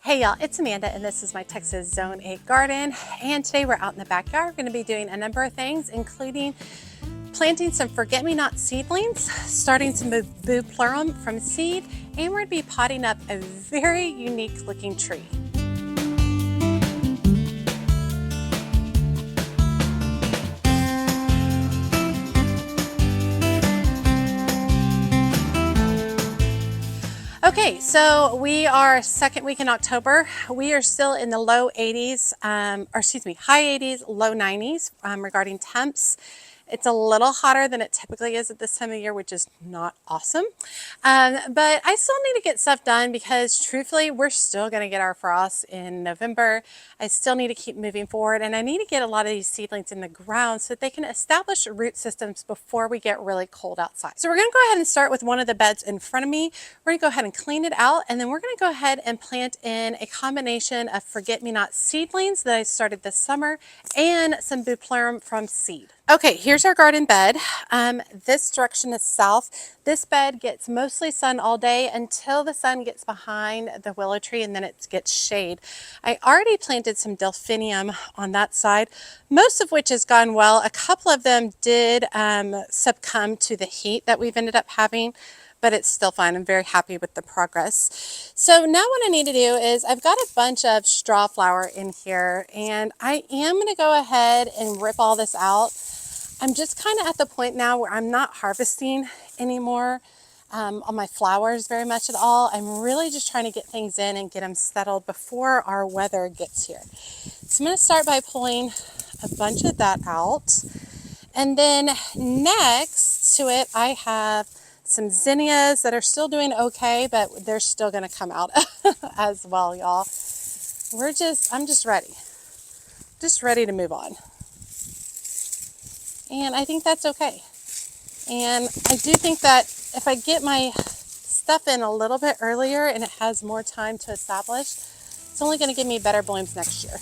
Hey y'all, it's Amanda and this is my Texas Zone 8 garden, and today we're out in the backyard. We're going to be doing a number of things, including planting some forget-me-not seedlings, starting some Bupleurum from seed, and we're going to be potting up a very unique looking tree. Okay, so we are second week in October. We are still in the low 80s, high 80s, low 90s regarding temps. It's a little hotter than it typically is at this time of year, which is not awesome. But I still need to get stuff done because truthfully, we're still going to get our frost in November. I still need to keep moving forward, and I need to get a lot of these seedlings in the ground so that they can establish root systems before we get really cold outside. So we're going to go ahead and start with one of the beds in front of me. We're going to go ahead and clean it out, and then we're going to go ahead and plant in a combination of forget-me-not seedlings that I started this summer and some Bupleurum from seed. Okay, here's our garden bed. This direction is south. This bed gets mostly sun all day until the sun gets behind the willow tree, and then it gets shade. I already planted some delphinium on that side, most of which has gone well. A couple of them did succumb to the heat that we've ended up having, but it's still fine. I'm very happy with the progress. So now what I need to do is I've got a bunch of straw flower in here, and I am going to go ahead and rip all this out. I'm just kind of at the point now where I'm not harvesting anymore on my flowers very much at all. I'm really just trying to get things in and get them settled before our weather gets here. So I'm going to start by pulling a bunch of that out. And then next to it, I have some zinnias that are still doing okay, but they're still going to come out as well, y'all. I'm just ready to move on. And I think that's okay. And I do think that if I get my stuff in a little bit earlier and it has more time to establish, it's only going to give me better blooms next year.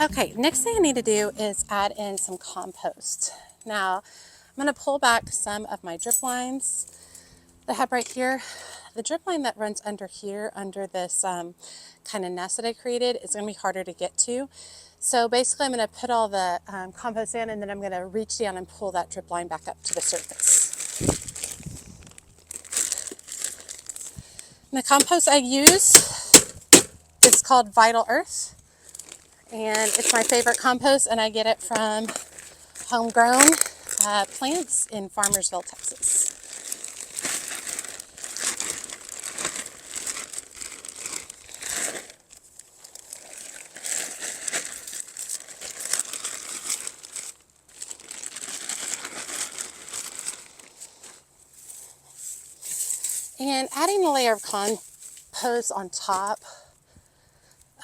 Okay, next thing I need to do is add in some compost. Now, I'm going to pull back some of my drip lines that I have right here. The drip line that runs under here, under this kind of nest that I created, is going to be harder to get to. So basically, I'm going to put all the compost in, and then I'm going to reach down and pull that drip line back up to the surface. And the compost I use is called Vital Earth. And it's my favorite compost, and I get it from homegrown plants in Farmersville, Texas. And adding a layer of compost on top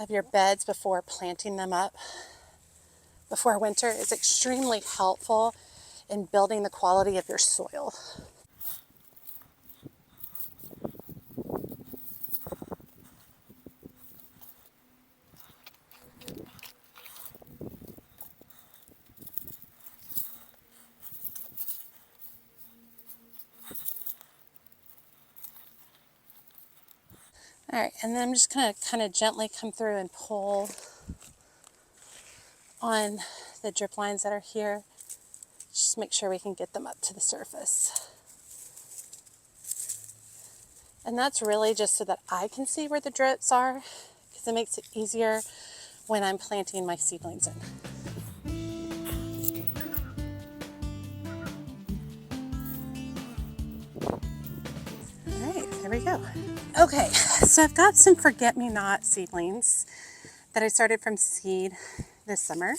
of your beds before planting them up before winter is extremely helpful in building the quality of your soil. All right, and then I'm just going to kind of gently come through and pull on the drip lines that are here. Just make sure we can get them up to the surface. And that's really just so that I can see where the drips are, because it makes it easier when I'm planting my seedlings in. All right, there we go. Okay, so I've got some forget-me-not seedlings that I started from seed this summer,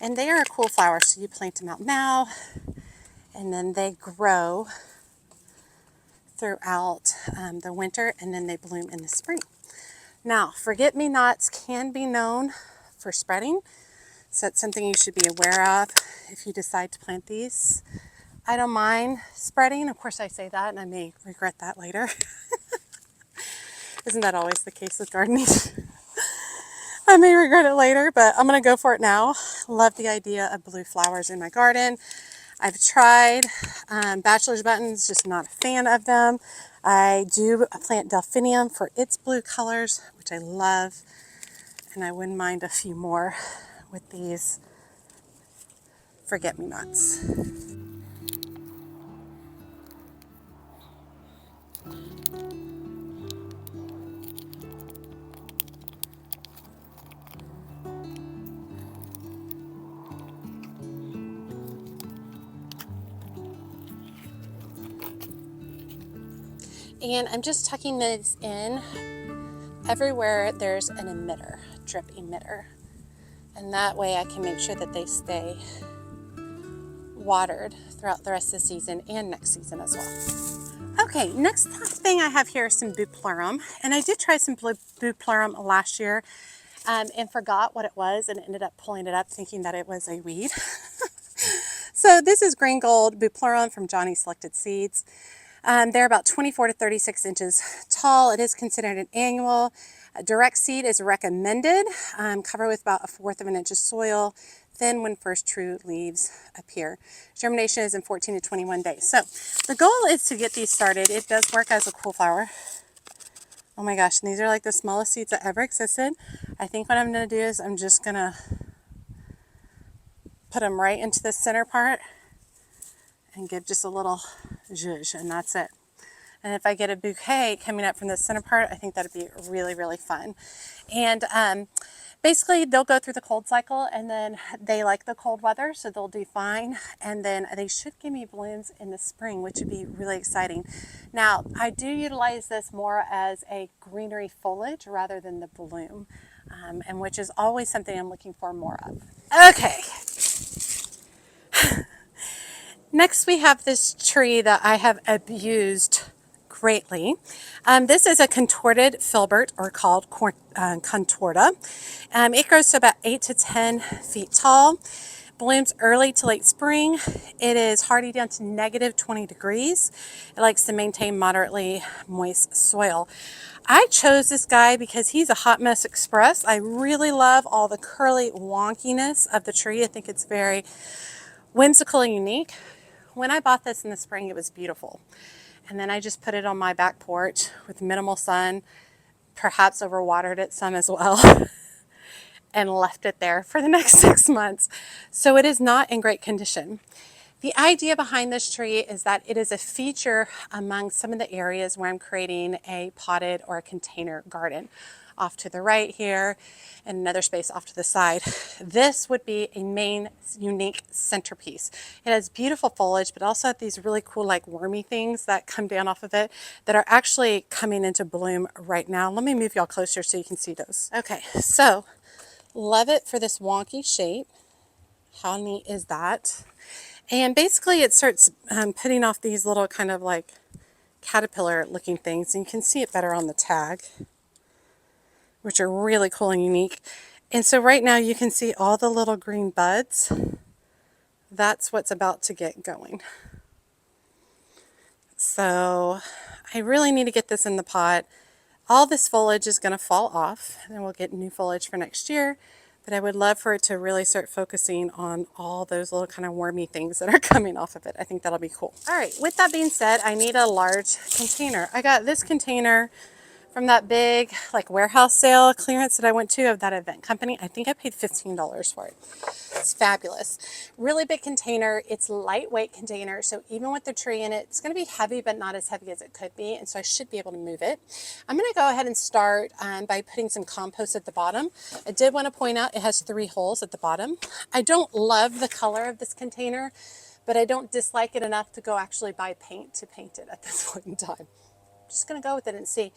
and they are a cool flower, so you plant them out now, and then they grow throughout the winter, and then they bloom in the spring. Now, forget-me-nots can be known for spreading, so that's something you should be aware of if you decide to plant these. I don't mind spreading. Of course, I say that, and I may regret that later. Isn't that always the case with gardening? I may regret it later, but I'm going to go for it now. Love the idea of blue flowers in my garden. I've tried bachelor's buttons, just not a fan of them. I do plant delphinium for its blue colors, which I love. And I wouldn't mind a few more with these forget-me-nots. And I'm just tucking these in everywhere there's an emitter, drip emitter. And that way I can make sure that they stay watered throughout the rest of the season and next season as well. Okay, next thing I have here is some Bupleurum. And I did try some Bupleurum last year and forgot what it was and ended up pulling it up thinking that it was a weed. So this is green gold Bupleurum from Johnny Selected Seeds. They're about 24 to 36 inches tall. It is considered an annual. Direct seed is recommended. Cover with about 1/4 of an inch of soil. Thin when first true leaves appear. Germination is in 14 to 21 days. So the goal is to get these started. It does work as a cool flower. Oh my gosh, and these are like the smallest seeds that ever existed. I think what I'm going to do is I'm just going to put them right into the center part and give just a little zhuzh, and that's it. And if I get a bouquet coming up from the center part, I think that'd be really, really fun. And basically, they'll go through the cold cycle, and then they like the cold weather, so they'll do fine. And then they should give me blooms in the spring, which would be really exciting. Now, I do utilize this more as a greenery foliage rather than the bloom, and which is always something I'm looking for more of. Okay. Next, we have this tree that I have abused greatly. This is a contorted filbert, or called contorta. It grows to about 8 to 10 feet tall. Blooms early to late spring. It is hardy down to -20 degrees. It likes to maintain moderately moist soil. I chose this guy because he's a hot mess express. I really love all the curly wonkiness of the tree. I think it's very whimsical and unique. When I bought this in the spring, it was beautiful. And then I just put it on my back porch with minimal sun, perhaps overwatered it some as well, and left it there for the next 6 months. So it is not in great condition. The idea behind this tree is that it is a feature among some of the areas where I'm creating a potted or a container garden. Off to the right here, and another space off to the side. This would be a main unique centerpiece. It has beautiful foliage, but also these really cool like wormy things that come down off of it that are actually coming into bloom right now. Let me move y'all closer so you can see those. Okay, so love it for this wonky shape. How neat is that? And basically it starts putting off these little kind of like caterpillar looking things, and you can see it better on the tag, which are really cool and unique. And so right now you can see all the little green buds. That's what's about to get going. So I really need to get this in the pot. All this foliage is going to fall off, and we'll get new foliage for next year. But I would love for it to really start focusing on all those little kind of wormy things that are coming off of it. I think that'll be cool. All right, with that being said, I need a large container. I got this container from that big like warehouse sale clearance that I went to of that event company. I think I paid $15 for it. It's fabulous. Really big container. It's lightweight container, so even with the tree in it, it's going to be heavy, but not as heavy as it could be, and so I should be able to move it. I'm going to go ahead and start by putting some compost at the bottom. I did want to point out it has 3 holes at the bottom. I don't love the color of this container, but I don't dislike it enough to go actually buy paint to paint it at this point in time. I'm just going to go with it and see.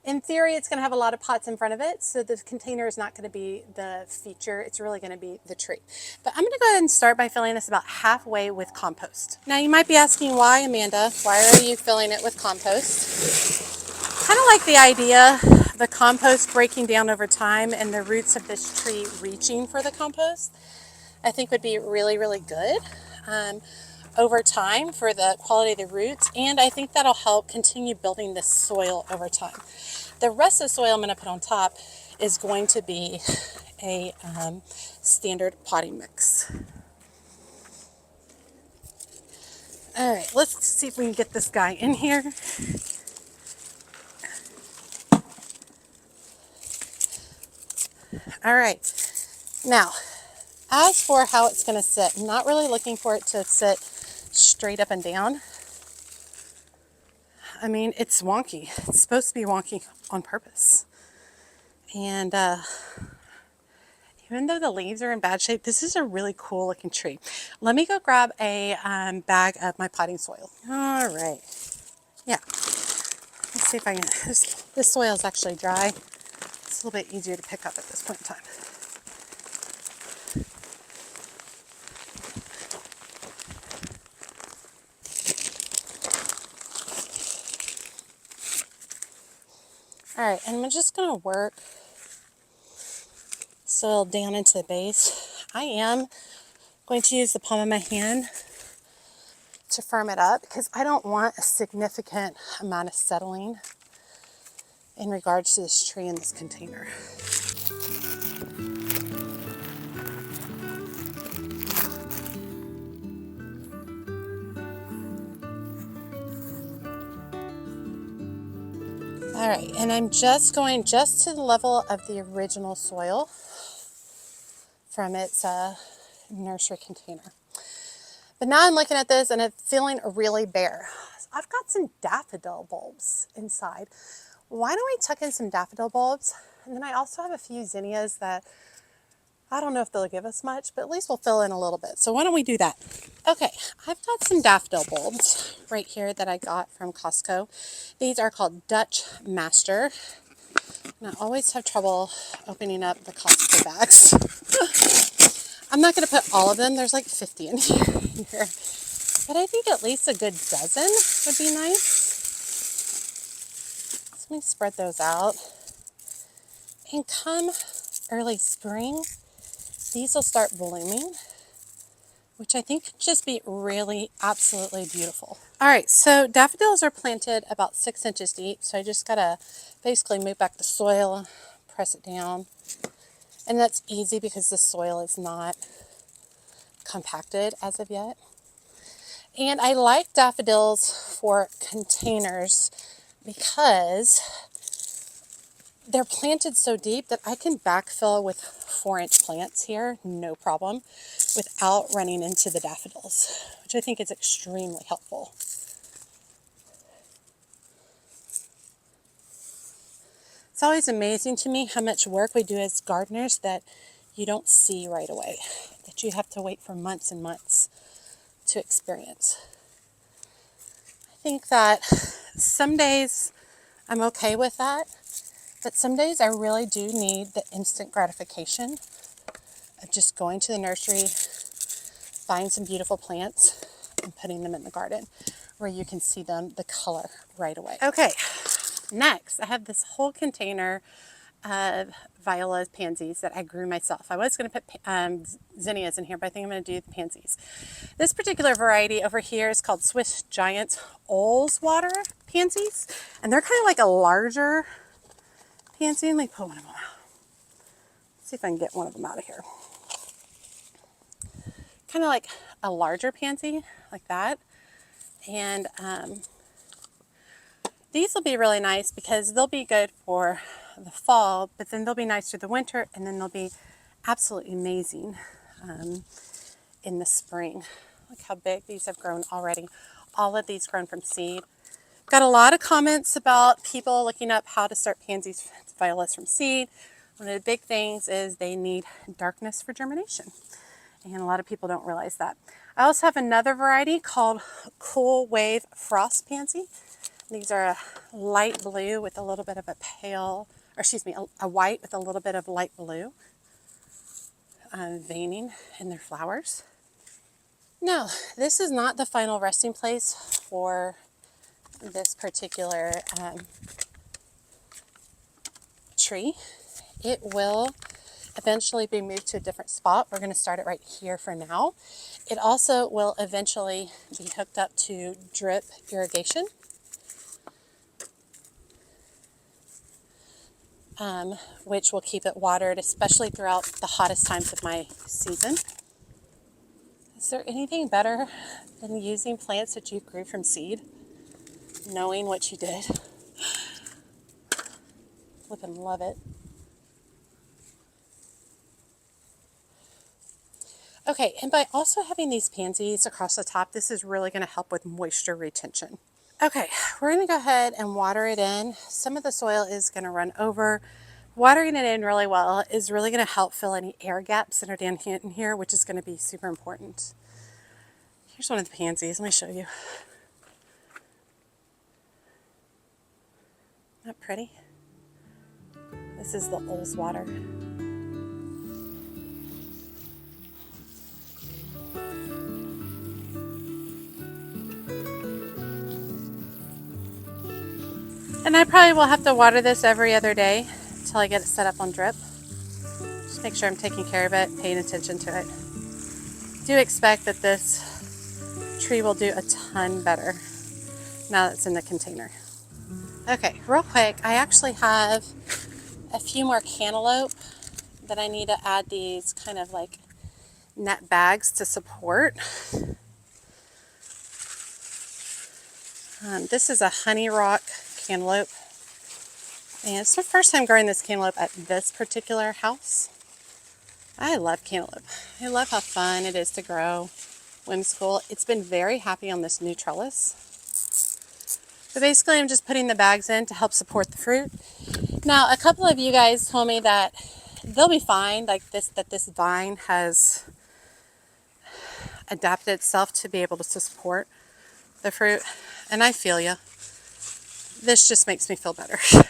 In theory, it's going to have a lot of pots in front of it, so the container is not going to be the feature. It's really going to be the tree. But I'm going to go ahead and start by filling this about halfway with compost. Now, you might be asking why, Amanda? Why are you filling it with compost? Kind of like the idea, the compost breaking down over time and the roots of this tree reaching for the compost, I think would be really, really good over time for the quality of the roots, and I think that'll help continue building this soil over time. The rest of the soil I'm going to put on top is going to be a standard potting mix. All right, let's see if we can get this guy in here. All right, now, as for how it's going to sit, I'm not really looking for it to sit straight up and down. I mean, it's wonky. It's supposed to be wonky on purpose. And even though the leaves are in bad shape, this is a really cool looking tree. Let me go grab a bag of my potting soil. All right. Yeah. Let's see if I can. This soil is actually dry. It's a little bit easier to pick up at this point in time. All right, and I'm just going to work soil down into the base. I am going to use the palm of my hand to firm it up because I don't want a significant amount of settling in regards to this tree in this container. All right, and I'm just going just to the level of the original soil from its nursery container. But now I'm looking at this and it's feeling really bare. I've got some daffodil bulbs inside. Why don't we tuck in some daffodil bulbs? And then I also have a few zinnias that I don't know if they'll give us much, but at least we'll fill in a little bit. So why don't we do that? Okay, I've got some daffodil bulbs right here that I got from Costco. These are called Dutch Master. And I always have trouble opening up the Costco bags. I'm not going to put all of them. There's like 50 in here. But I think at least a good dozen would be nice. So let me spread those out. And come early spring, these will start blooming, which I think could just be really absolutely beautiful. All right, so daffodils are planted about 6 inches deep. So I just gotta basically move back the soil, press it down. And that's easy because the soil is not compacted as of yet. And I like daffodils for containers because they're planted so deep that I can backfill with 4-inch plants here, no problem, without running into the daffodils, which I think is extremely helpful. It's always amazing to me how much work we do as gardeners that you don't see right away, that you have to wait for months and months to experience. I think that some days I'm okay with that, but some days I really do need the instant gratification of just going to the nursery, buying some beautiful plants, and putting them in the garden where you can see them, the color right away. Okay, next I have this whole container of viola pansies that I grew myself. I was going to put zinnias in here, but I think I'm going to do the pansies. This particular variety over here is called Swiss Giant Ullswater pansies, and they're kind of like a larger pansy. Let me pull one of them out. Let's see if I can get one of them out of here. Kind of like a larger pansy, like that. And these will be really nice because they'll be good for the fall, but then they'll be nice through the winter, and then they'll be absolutely amazing in the spring. Look how big these have grown already. All of these grown from seed. Got a lot of comments about people looking up how to start pansies, violas from seed. One of the big things is they need darkness for germination, and a lot of people don't realize that. I also have another variety called Cool Wave Frost Pansy. These are a light blue with a little bit of a pale, or excuse me, a white with a little bit of light blue veining in their flowers. Now, this is not the final resting place for this particular tree. It will eventually be moved to a different spot. We're going to start it right here for now. It also will eventually be hooked up to drip irrigation. which will keep it watered, especially throughout the hottest times of my season. Is there anything better than using plants that you grew from seed, knowing what you did? Flippin' love it. Okay, and by also having these pansies across the top, this is really going to help with moisture retention. Okay, we're going to go ahead and water it in. Some of the soil is going to run over. Watering it in really well is really going to help fill any air gaps that are down in here, which is going to be super important. Here's one of the pansies. Let me show you. Not pretty? This is the Ol's water. And I probably will have to water this every other day until I get it set up on drip. Just make sure I'm taking care of it, paying attention to it. Do expect that this tree will do a ton better now that it's in the container. Okay, real quick, I actually have a few more cantaloupe that I need to add these kind of like net bags to support. This is a honey rock cantaloupe, and it's my first time growing this cantaloupe at this particular house. I love cantaloupe. I love how fun it is to grow, whimsical. It's been very happy on this new trellis. But basically I'm just putting the bags in to help support the fruit. Now a couple of you guys told me that they'll be fine, like that this vine has adapted itself to be able to support the fruit, and I feel you. This just makes me feel better. It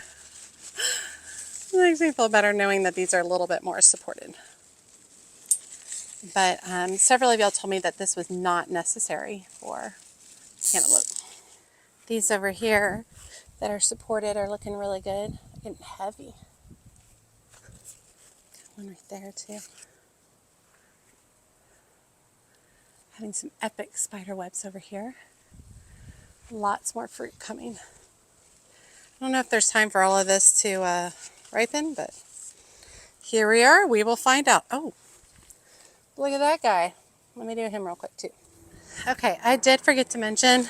makes me feel better knowing that these are a little bit more supported. But several of y'all told me that this was not necessary for cantaloupe. These over here that are supported are looking really good. They're getting heavy. Got one right there too. Having some epic spider webs over here. Lots more fruit coming. I don't know if there's time for all of this to ripen, but here we are. We will find out. Oh, look at that guy. Let me do him real quick too. Okay, I did forget to mention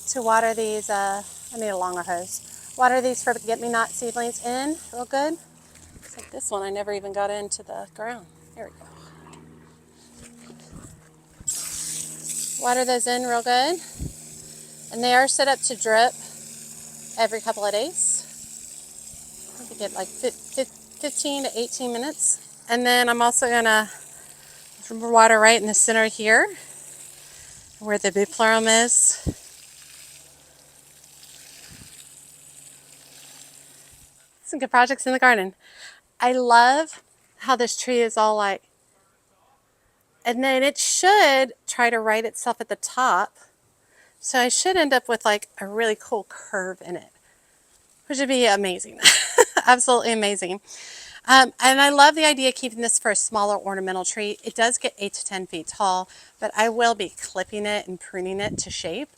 to water these. I need a longer hose. Water these forget-me-not seedlings in real good. It's like this one, I never even got into the ground. There we go. Water those in real good. And they are set up to drip every couple of days. I think get like 15 to 18 minutes. And then I'm also gonna water right in the center here where the Bupleurum is. Some good projects in the garden. I love how this tree is all like, and then it should try to right itself at the top. So I should end up with like a really cool curve in it, which would be amazing. Absolutely amazing. And I love the idea of keeping this for a smaller ornamental tree. It does get 8 to 10 feet tall, but I will be clipping it and pruning it to shape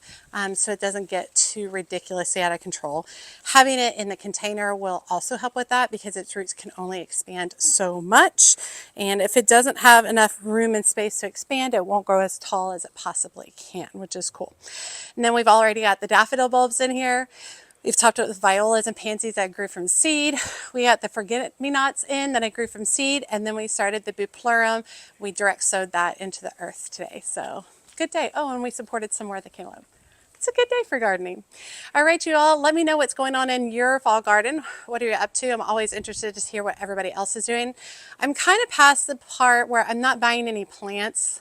so it doesn't get too ridiculously out of control. Having it in the container will also help with that because its roots can only expand so much. And if it doesn't have enough room and space to expand, it won't grow as tall as it possibly can, which is cool. And then we've already got the daffodil bulbs in here. We've topped it with violas and pansies that I grew from seed. We got the forget-me-nots in that I grew from seed, and then we started the Bupleurum. We direct sowed that into the earth today. So good day. Oh, and we supported some more of the cantaloupe. It's a good day for gardening. All right, you all, let me know what's going on in your fall garden. What are you up to? I'm always interested to hear what everybody else is doing. I'm kind of past the part where I'm not buying any plants.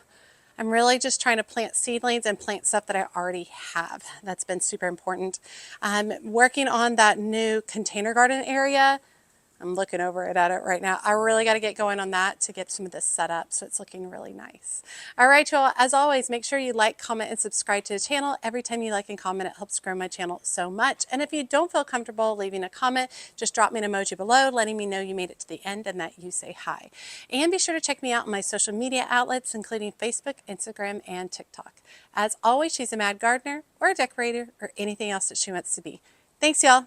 I'm really just trying to plant seedlings and plant stuff that I already have. That's been super important. I'm working on that new container garden area. I'm looking over it at it right now. I really got to get going on that to get some of this set up so it's looking really nice. All right, y'all, as always, make sure you like, comment, and subscribe to the channel. Every time you like and comment, it helps grow my channel so much. And if you don't feel comfortable leaving a comment, just drop me an emoji below letting me know you made it to the end and that you say hi. And be sure to check me out on my social media outlets, including Facebook, Instagram, and TikTok. As always, she's a mad gardener or a decorator or anything else that she wants to be. Thanks, y'all.